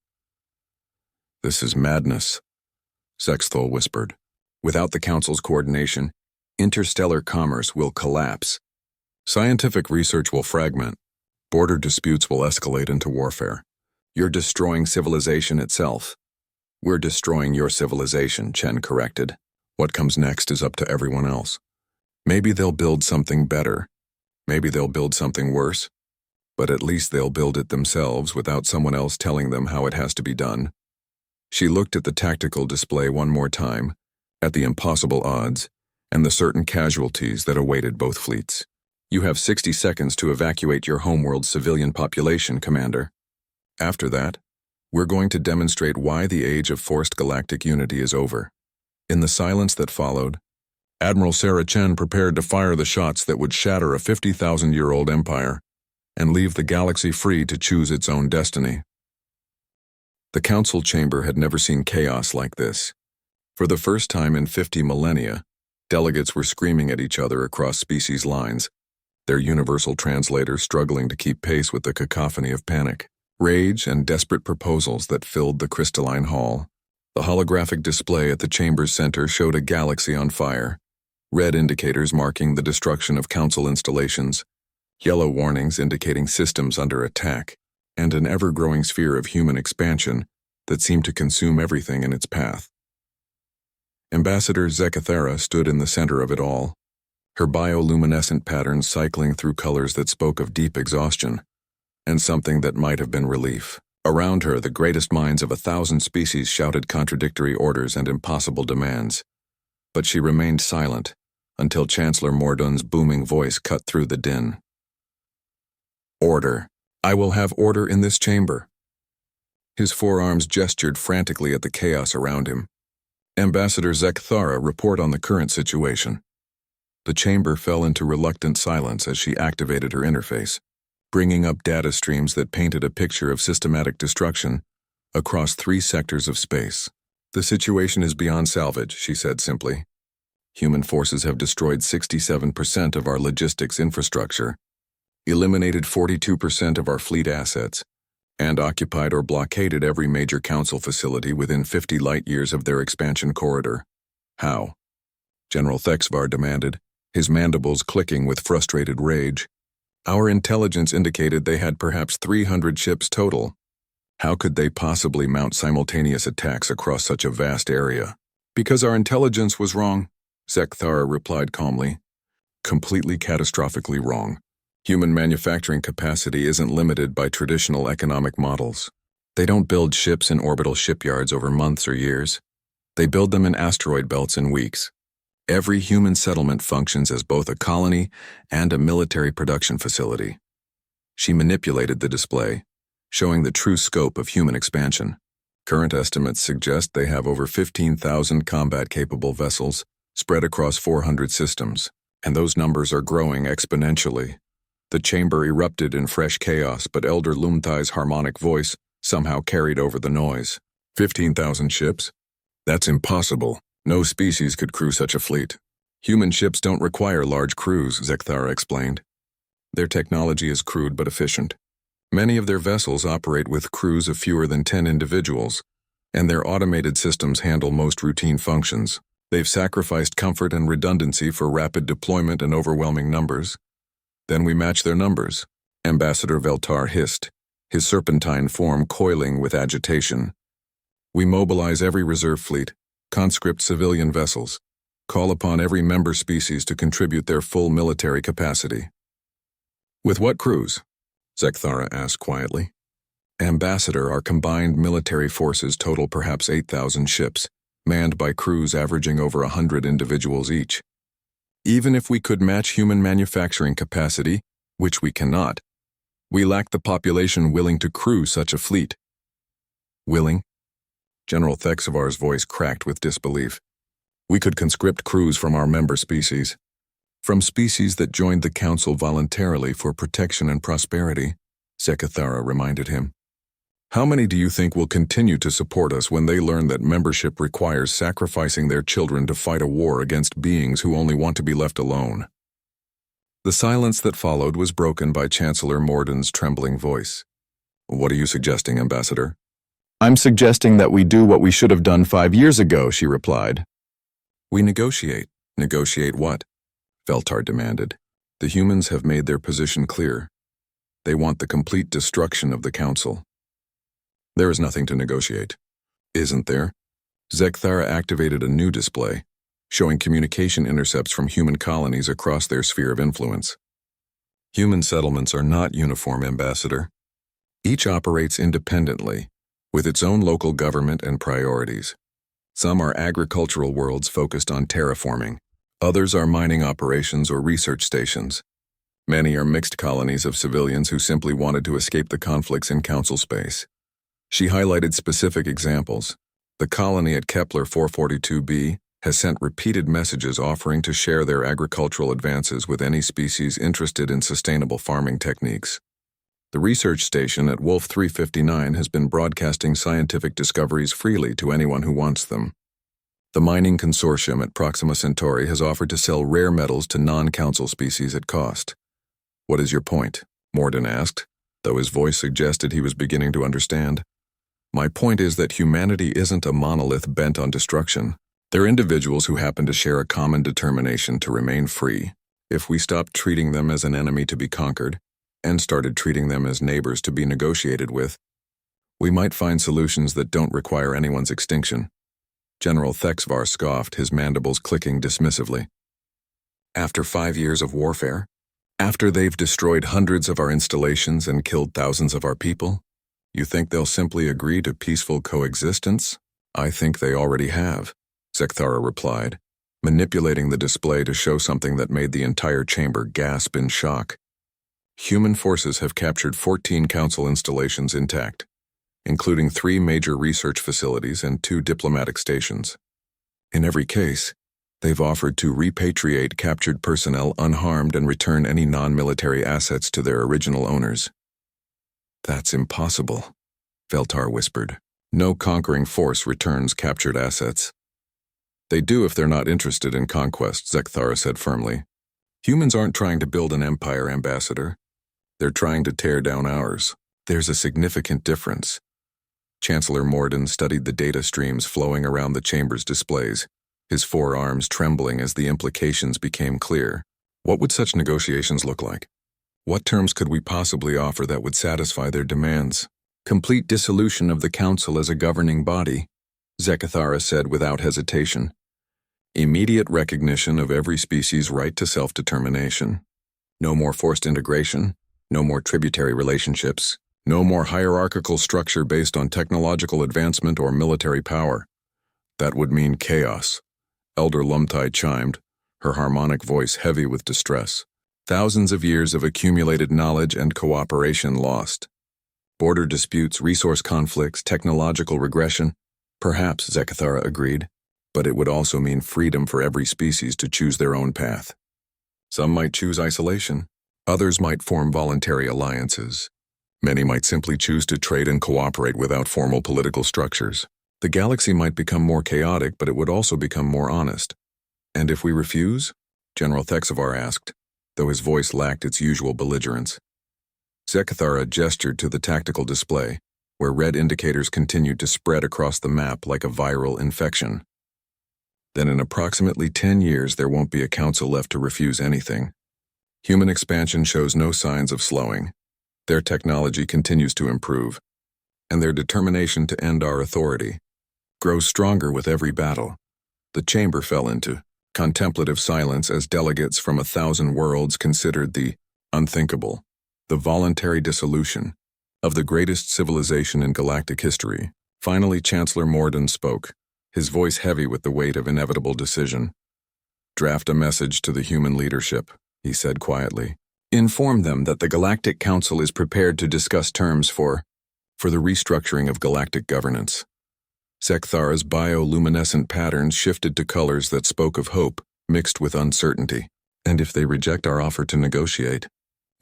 This is madness, Zexthul whispered. Without the Council's coordination, interstellar commerce will collapse. Scientific research will fragment. Border disputes will escalate into warfare. You're destroying civilization itself. We're destroying your civilization, Chen corrected. What comes next is up to everyone else. Maybe they'll build something better. Maybe they'll build something worse. But at least they'll build it themselves without someone else telling them how it has to be done. She looked at the tactical display one more time, at the impossible odds, and the certain casualties that awaited both fleets. You have 60 seconds to evacuate your homeworld's civilian population, Commander. After that, we're going to demonstrate why the age of forced galactic unity is over. In the silence that followed, Admiral Sarah Chen prepared to fire the shots that would shatter a 50,000-year-old empire and leave the galaxy free to choose its own destiny. The Council chamber had never seen chaos like this. For the first time in 50 millennia, delegates were screaming at each other across species lines, their universal translator struggling to keep pace with the cacophony of panic, rage, and desperate proposals that filled the crystalline hall. The holographic display at the chamber's center showed a galaxy on fire, red indicators marking the destruction of Council installations, yellow warnings indicating systems under attack, and an ever-growing sphere of human expansion that seemed to consume everything in its path. Ambassador Zekathera stood in the center of it all, her bioluminescent patterns cycling through colors that spoke of deep exhaustion, and something that might have been relief. Around her, the greatest minds of 1,000 species shouted contradictory orders and impossible demands. But she remained silent, until Chancellor Mordun's booming voice cut through the din. Order. I will have order in this chamber. His forearms gestured frantically at the chaos around him. Ambassador Zekathera, report on the current situation. The chamber fell into reluctant silence as she activated her interface, bringing up data streams that painted a picture of systematic destruction, across 3 sectors of space. The situation is beyond salvage, she said simply. Human forces have destroyed 67% of our logistics infrastructure, eliminated 42% of our fleet assets, and occupied or blockaded every major council facility within 50 light-years of their expansion corridor. How? General Thexvar demanded, his mandibles clicking with frustrated rage. Our intelligence indicated they had perhaps 300 ships total. How could they possibly mount simultaneous attacks across such a vast area? Because our intelligence was wrong, Zekthara replied calmly. Completely catastrophically wrong. Human manufacturing capacity isn't limited by traditional economic models. They don't build ships in orbital shipyards over months or years. They build them in asteroid belts in weeks. Every human settlement functions as both a colony and a military production facility. She manipulated the display, showing the true scope of human expansion. Current estimates suggest they have over 15,000 combat-capable vessels spread across 400 systems, and those numbers are growing exponentially. The chamber erupted in fresh chaos, but Elder Lumthai's harmonic voice somehow carried over the noise. 15,000 ships? That's impossible. No species could crew such a fleet. Human ships don't require large crews, Zekthara explained. Their technology is crude but efficient. Many of their vessels operate with crews of fewer than 10 individuals, and their automated systems handle most routine functions. They've sacrificed comfort and redundancy for rapid deployment and overwhelming numbers. Then we match their numbers, Ambassador Veltar hissed, his serpentine form coiling with agitation. We mobilize every reserve fleet, conscript civilian vessels, call upon every member species to contribute their full military capacity. With what crews? Zekthara asked quietly. Ambassador, our combined military forces total perhaps 8,000 ships, manned by crews averaging over 100 individuals each. Even if we could match human manufacturing capacity, which we cannot, we lack the population willing to crew such a fleet. Willing? General Thexavar's voice cracked with disbelief. We could conscript crews from our member species. From species that joined the Council voluntarily for protection and prosperity, Zekthara reminded him. How many do you think will continue to support us when they learn that membership requires sacrificing their children to fight a war against beings who only want to be left alone? The silence that followed was broken by Chancellor Morden's trembling voice. What are you suggesting, Ambassador? I'm suggesting that we do what we should have done 5 years ago, she replied. We negotiate. Negotiate what? Veltar demanded. The humans have made their position clear. They want the complete destruction of the Council. There is nothing to negotiate. Isn't there? Zekthara activated a new display, showing communication intercepts from human colonies across their sphere of influence. Human settlements are not uniform, Ambassador. Each operates independently, with its own local government and priorities. Some are agricultural worlds focused on terraforming. Others are mining operations or research stations. Many are mixed colonies of civilians who simply wanted to escape the conflicts in Council space. She highlighted specific examples. The colony at Kepler 442b has sent repeated messages offering to share their agricultural advances with any species interested in sustainable farming techniques. The research station at Wolf 359 has been broadcasting scientific discoveries freely to anyone who wants them. The mining consortium at Proxima Centauri has offered to sell rare metals to non-Council species at cost. What is your point? Morden asked, though his voice suggested he was beginning to understand. My point is that humanity isn't a monolith bent on destruction. They're individuals who happen to share a common determination to remain free. If we stopped treating them as an enemy to be conquered, and started treating them as neighbors to be negotiated with, we might find solutions that don't require anyone's extinction. General Thexvar scoffed, his mandibles clicking dismissively. After 5 years of warfare? After they've destroyed hundreds of our installations and killed thousands of our people? You think they'll simply agree to peaceful coexistence? I think they already have, Zekthara replied, manipulating the display to show something that made the entire chamber gasp in shock. Human forces have captured 14 Council installations intact, including 3 major research facilities and 2 diplomatic stations. In every case, they've offered to repatriate captured personnel unharmed and return any non-military assets to their original owners. That's impossible, Veltar whispered. No conquering force returns captured assets. They do if they're not interested in conquest, Zekthara said firmly. Humans aren't trying to build an empire, Ambassador. They're trying to tear down ours. There's a significant difference. Chancellor Morden studied the data streams flowing around the chamber's displays, his forearms trembling as the implications became clear. What would such negotiations look like? What terms could we possibly offer that would satisfy their demands? Complete dissolution of the Council as a governing body, Zekthara said without hesitation. Immediate recognition of every species' right to self-determination. No more forced integration, no more tributary relationships, no more hierarchical structure based on technological advancement or military power. That would mean chaos, Elder Lumtai chimed, her harmonic voice heavy with distress. Thousands of years of accumulated knowledge and cooperation lost. Border disputes, resource conflicts, technological regression. Perhaps, Zekthara agreed, but it would also mean freedom for every species to choose their own path. Some might choose isolation. Others might form voluntary alliances. Many might simply choose to trade and cooperate without formal political structures. The galaxy might become more chaotic, but it would also become more honest. And if we refuse? General Thexavar asked, though his voice lacked its usual belligerence. Zekthara gestured to the tactical display, where red indicators continued to spread across the map like a viral infection. Then in approximately 10 years there won't be a council left to refuse anything. Human expansion shows no signs of slowing. Their technology continues to improve, and their determination to end our authority grows stronger with every battle. The chamber fell into contemplative silence as delegates from 1,000 worlds considered the unthinkable, the voluntary dissolution of the greatest civilization in galactic history. Finally, Chancellor Morden spoke, his voice heavy with the weight of inevitable decision. Draft a message to the human leadership, he said quietly. Inform them that the Galactic Council is prepared to discuss terms for the restructuring of galactic governance. Zekthara's bioluminescent patterns shifted to colors that spoke of hope, mixed with uncertainty. And if they reject our offer to negotiate?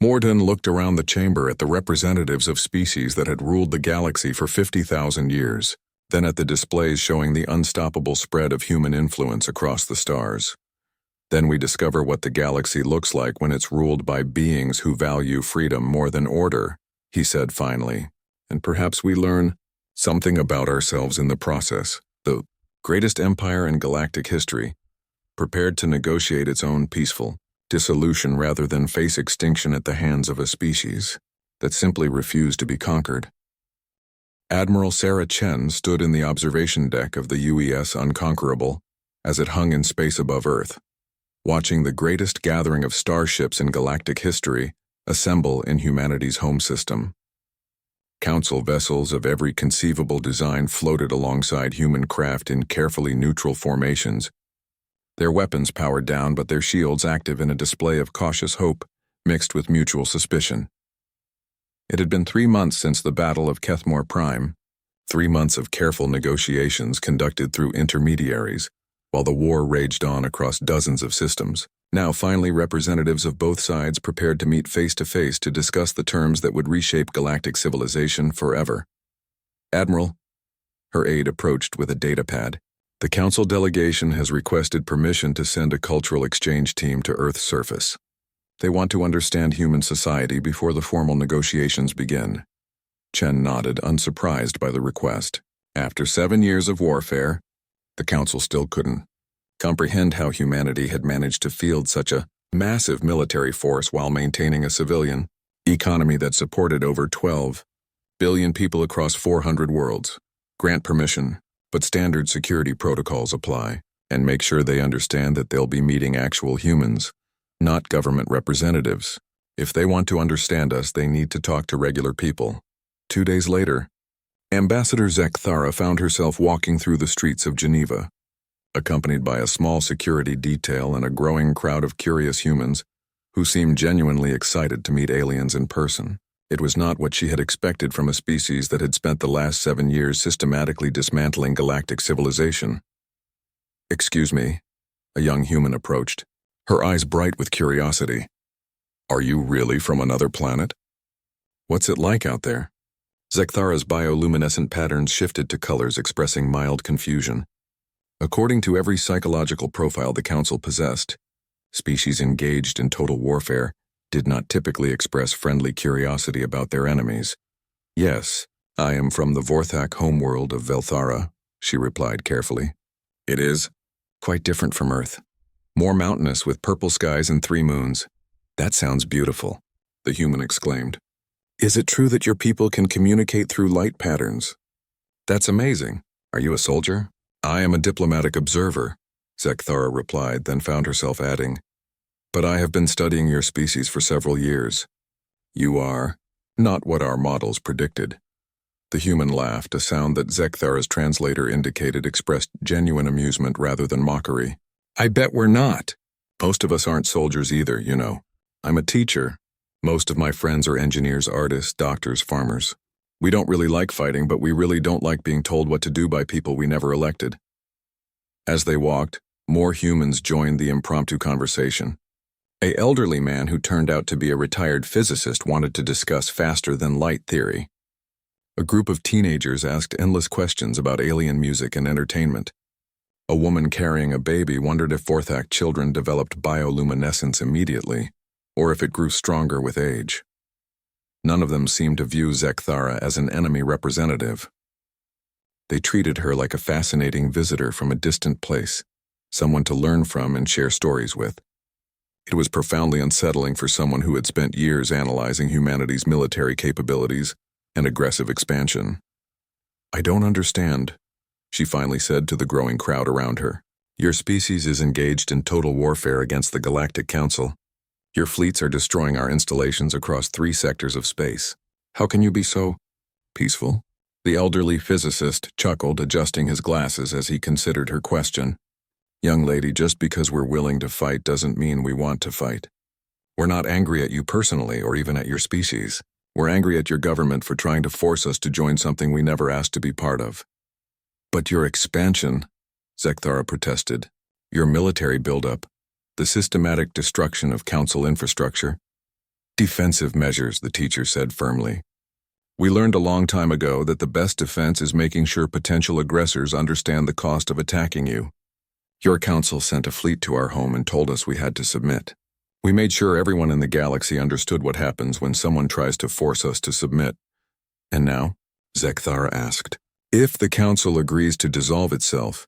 Morden looked around the chamber at the representatives of species that had ruled the galaxy for 50,000 years, then at the displays showing the unstoppable spread of human influence across the stars. Then we discover what the galaxy looks like when it's ruled by beings who value freedom more than order, he said finally. And perhaps we learn something about ourselves in the process. The greatest empire in galactic history, prepared to negotiate its own peaceful dissolution rather than face extinction at the hands of a species that simply refused to be conquered. Admiral Sarah Chen stood in the observation deck of the UES Unconquerable as it hung in space above Earth, watching the greatest gathering of starships in galactic history assemble in humanity's home system. Council vessels of every conceivable design floated alongside human craft in carefully neutral formations, their weapons powered down but their shields active in a display of cautious hope mixed with mutual suspicion. It had been 3 months since the Battle of Kethmore Prime, 3 months of careful negotiations conducted through intermediaries, while the war raged on across dozens of systems. Now finally representatives of both sides prepared to meet face-to-face to discuss the terms that would reshape galactic civilization forever. Admiral, her aide approached with a datapad. The Council delegation has requested permission to send a cultural exchange team to Earth's surface. They want to understand human society before the formal negotiations begin. Chen nodded, unsurprised by the request. After 7 years of warfare, the Council still couldn't comprehend how humanity had managed to field such a massive military force while maintaining a civilian economy that supported over 12 billion people across 400 worlds. Grant permission, but standard security protocols apply, and make sure they understand that they'll be meeting actual humans, not government representatives. If they want to understand us, they need to talk to regular people. 2 days later, Ambassador Zekthara found herself walking through the streets of Geneva, accompanied by a small security detail and a growing crowd of curious humans who seemed genuinely excited to meet aliens in person. It was not what she had expected from a species that had spent the last 7 years systematically dismantling galactic civilization. "Excuse me," a young human approached, her eyes bright with curiosity. "Are you really from another planet? What's it like out there?" Zekthara's bioluminescent patterns shifted to colors expressing mild confusion. According to every psychological profile the Council possessed, species engaged in total warfare did not typically express friendly curiosity about their enemies. "Yes, I am from the Vorthak homeworld of Velthara," she replied carefully. "It is quite different from Earth. More mountainous with purple skies and 3 moons. That sounds beautiful," the human exclaimed. "Is it true that your people can communicate through light patterns?" "That's amazing. Are you a soldier?" "I am a diplomatic observer," Zekthara replied, then found herself adding, "But I have been studying your species for several years. You are not what our models predicted." The human laughed, a sound that Zekthara's translator indicated expressed genuine amusement rather than mockery. "I bet we're not. Most of us aren't soldiers either, you know. I'm a teacher. Most of my friends are engineers, artists, doctors, farmers. We don't really like fighting, but we really don't like being told what to do by people we never elected." As they walked, more humans joined the impromptu conversation. An elderly man who turned out to be a retired physicist wanted to discuss faster-than-light theory. A group of teenagers asked endless questions about alien music and entertainment. A woman carrying a baby wondered if Vorthak children developed bioluminescence immediately, or if it grew stronger with age. None of them seemed to view Zekthara as an enemy representative. They treated her like a fascinating visitor from a distant place, someone to learn from and share stories with. It was profoundly unsettling for someone who had spent years analyzing humanity's military capabilities and aggressive expansion. "I don't understand," she finally said to the growing crowd around her. "Your species is engaged in total warfare against the Galactic Council. Your fleets are destroying our installations across 3 sectors of space. How can you be so peaceful?" The elderly physicist chuckled, adjusting his glasses as he considered her question. "Young lady, just because we're willing to fight doesn't mean we want to fight. We're not angry at you personally or even at your species. We're angry at your government for trying to force us to join something we never asked to be part of." "But your expansion," Zekthara protested, "your military buildup, the systematic destruction of Council infrastructure." "Defensive measures," the teacher said firmly. "We learned a long time ago that the best defense is making sure potential aggressors understand the cost of attacking you. Your council sent a fleet to our home and told us we had to submit. We made sure everyone in the galaxy understood what happens when someone tries to force us to submit." "And now?" Zekthara asked. "If the council agrees to dissolve itself,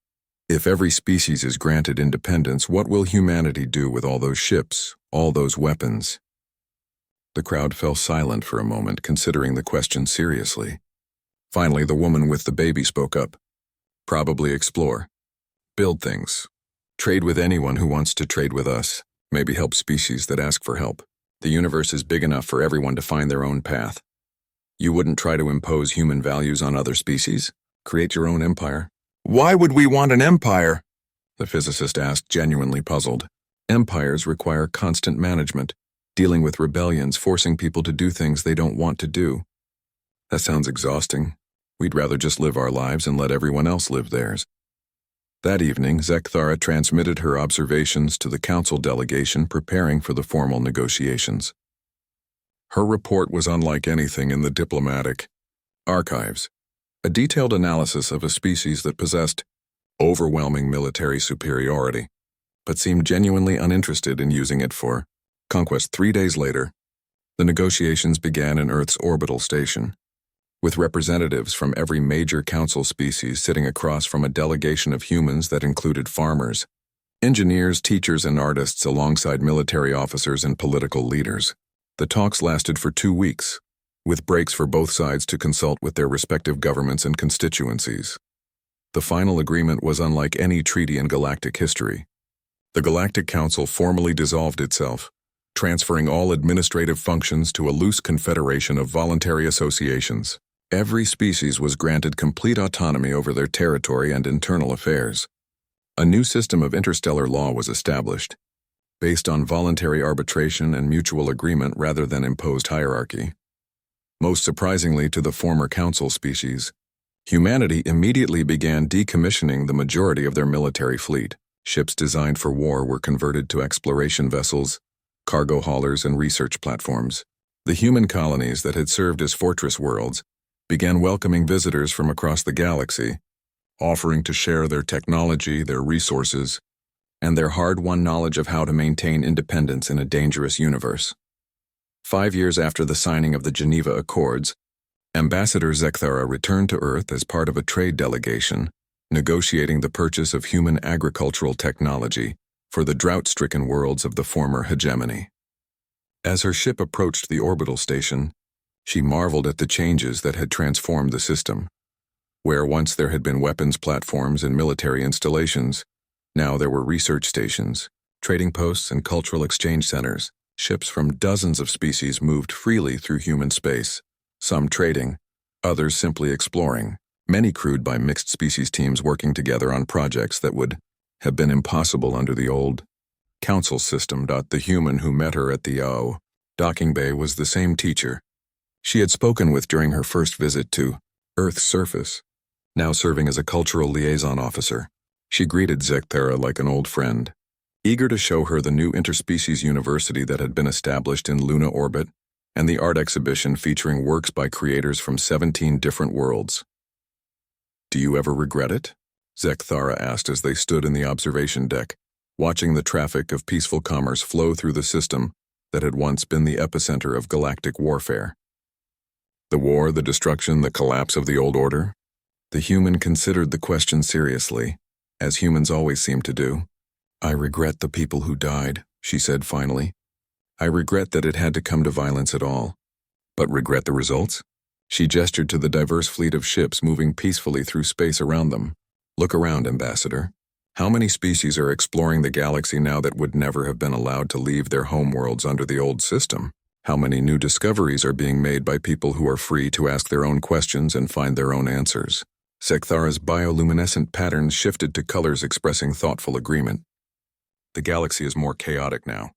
if every species is granted independence, what will humanity do with all those ships, all those weapons?" The crowd fell silent for a moment, considering the question seriously. Finally, the woman with the baby spoke up. "Probably explore. Build things. Trade with anyone who wants to trade with us. Maybe help species that ask for help. The universe is big enough for everyone to find their own path. You wouldn't try to impose human values on other species? Create your own empire?" "Why would we want an empire?" the physicist asked, genuinely puzzled. "Empires require constant management, dealing with rebellions, forcing people to do things they don't want to do. That sounds exhausting. We'd rather just live our lives and let everyone else live theirs." That evening, Zekthara transmitted her observations to the council delegation preparing for the formal negotiations. Her report was unlike anything in the diplomatic archives, a detailed analysis of a species that possessed overwhelming military superiority, but seemed genuinely uninterested in using it for conquest. 3 days later, the negotiations began in Earth's orbital station, with representatives from every major council species sitting across from a delegation of humans that included farmers, engineers, teachers, and artists alongside military officers and political leaders. The talks lasted for 2 weeks, with breaks for both sides to consult with their respective governments and constituencies. The final agreement was unlike any treaty in galactic history. The Galactic Council formally dissolved itself, transferring all administrative functions to a loose confederation of voluntary associations. Every species was granted complete autonomy over their territory and internal affairs. A new system of interstellar law was established, based on voluntary arbitration and mutual agreement rather than imposed hierarchy. Most surprisingly to the former council species, humanity immediately began decommissioning the majority of their military fleet. Ships designed for war were converted to exploration vessels, cargo haulers, and research platforms. The human colonies that had served as fortress worlds began welcoming visitors from across the galaxy, offering to share their technology, their resources, and their hard-won knowledge of how to maintain independence in a dangerous universe. 5 years after the signing of the Geneva Accords, Ambassador Zekthara returned to Earth as part of a trade delegation, negotiating the purchase of human agricultural technology for the drought-stricken worlds of the former hegemony. As her ship approached the orbital station, she marveled at the changes that had transformed the system. Where once there had been weapons platforms and military installations, now there were research stations, trading posts, and cultural exchange centers. Ships from dozens of species moved freely through human space, some trading, others simply exploring, many crewed by mixed species teams working together on projects that would have been impossible under the old council system. The human who met her at the docking bay was the same teacher she had spoken with during her first visit to Earth's surface, now serving as a cultural liaison officer. She greeted Zekthara like an old friend, eager to show her the new interspecies university that had been established in Luna orbit and the art exhibition featuring works by creators from 17 different worlds. "Do you ever regret it?" Zekthara asked as they stood in the observation deck, watching the traffic of peaceful commerce flow through the system that had once been the epicenter of galactic warfare. The war, the destruction, the collapse of the old order? The human considered the question seriously, as humans always seem to do. "I regret the people who died," she said finally. "I regret that it had to come to violence at all. But regret the results?" She gestured to the diverse fleet of ships moving peacefully through space around them. "Look around, Ambassador. How many species are exploring the galaxy now that would never have been allowed to leave their homeworlds under the old system? How many new discoveries are being made by people who are free to ask their own questions and find their own answers?" Zekthara's bioluminescent patterns shifted to colors expressing thoughtful agreement. "The galaxy is more chaotic now,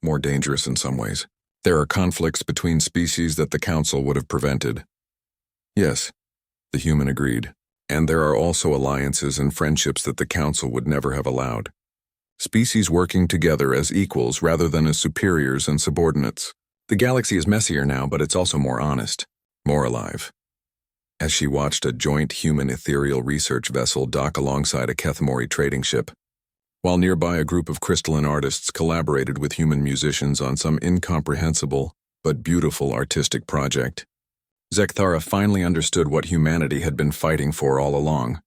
more dangerous in some ways. There are conflicts between species that the Council would have prevented." "Yes," the human agreed. "And there are also alliances and friendships that the Council would never have allowed. Species working together as equals rather than as superiors and subordinates. The galaxy is messier now, but it's also more honest, more alive." As she watched a joint human ethereal research vessel dock alongside a Kethmori trading ship, while nearby a group of crystalline artists collaborated with human musicians on some incomprehensible but beautiful artistic project, Zekthara finally understood what humanity had been fighting for all along: